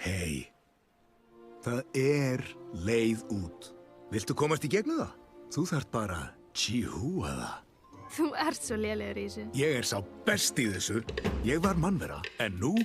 Hei, það leið út. Viltu komast í gegnum það? Þú þarft bara tjúa það. Þú ert svo lélegur í þessu. Ég sá best í þessu. Ég var mannvera, en nú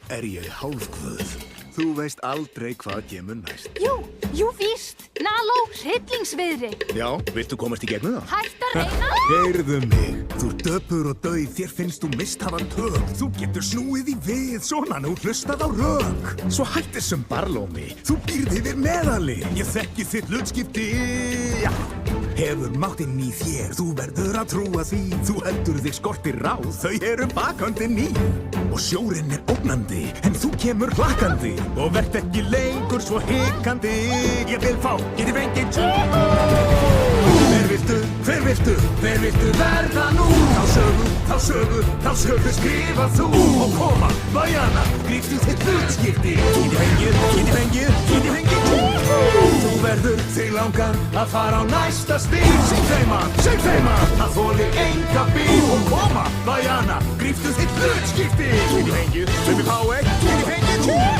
ég hálfkvöð. Þú veist aldrei hvað kemur næst. Jú, víst. Naló, hryllingsviðri. Já, viltu komast í gegnum það? Hætt að reyna. Heyrðu mig, þú ert döpur og dauð, þér finnst þú mist hafa tök. Þú getur snúið í við, svona nú hlustað á rök. Svo hætt þessum barlómi, þú býrð yfir meðali. Ég þekki þitt hlutskipti, já. Hefur máttinn í þér, þú verður að trúa því. Þú heldur þig skortir ráð, þau eru bakhöndin í. Og sjórinn ógnandi, en þú kemur hlakkandi. Og verð ekki lengur svo hikandi. Ég vil fá, geti fengið tjúa. Hver viltu verða nú? Þá sögu skrifa þú. Og koma, væjana, gríptu þitt hlutskipti. Geti fengið tjúa. Þú verður þig langar að fara á næsta stíl. Seg þeim að þoli enga bíl. Og koma, væjana, gríptu þitt hlutskipti. Geti fengið tjúa.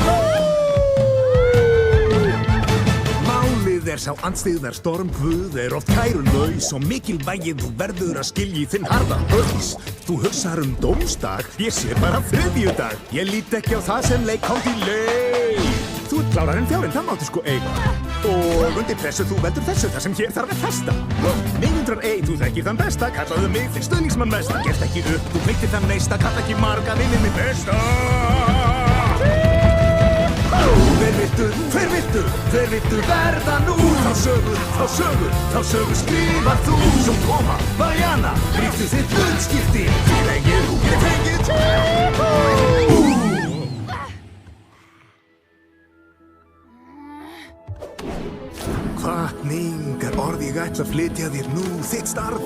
Málið sá andstyggðar stormguð oft kærulaus og mikilvægið þú verður að skilja í þinn harða haus. Þú hugsar dómsdag, ég sé bara þriðjudag. Ég lít ekki á það sem leik hátt í leik. Þú ert klárar en fjárinn, það máttu sko eiga. Og undir pressu þú veldur þessu þar sem hér þarf að festa. 901, þú þekkir þann besta, kallaðu mig þinn stuðningsmann mesta. Gerst ekki upp, þú kveiktir þann neista, kalla ekki marga vinni minn besta. Hver viltu verða nú? Þá sögu skrifar þú. Svo koma, væjana, gríptu þitt hlutskipti. Geti fengið tjúa. Hvatning orð ég ætla að flytja þér nú. Þitt starf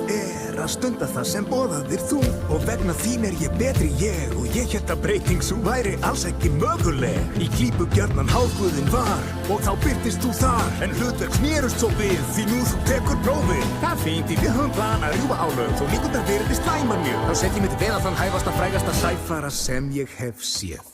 að stunda það sem boðaðir þú. Og vegna þín ég betri ég. Og ég hélt að breyting svo væri alls ekki möguleg. Í klípu gjarnan hálfguðinn var. Og þá birtist þú þar. En hlutverk snerust svo við, því nú þú tekur prófið. Það er fínt, við höfum plan að rjúfa álög. Þó líkundar virðist slæma mjög. Þá set ég mitt veð að þann hæfasta frægasta sæfara sem ég hef séð.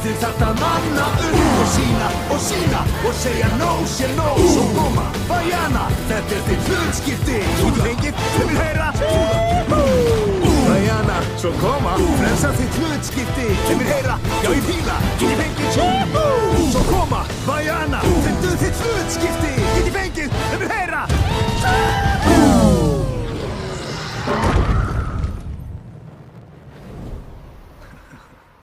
Þið þarft að manna upp og sína og segja no sé no. Svo koma, væjana, þetta þitt hlutskipti. Geti fengið, þau vil heyra. Væjana, svo koma, frelsa þitt hlutskipti. Þau vil heyra, já ég fíla. Geti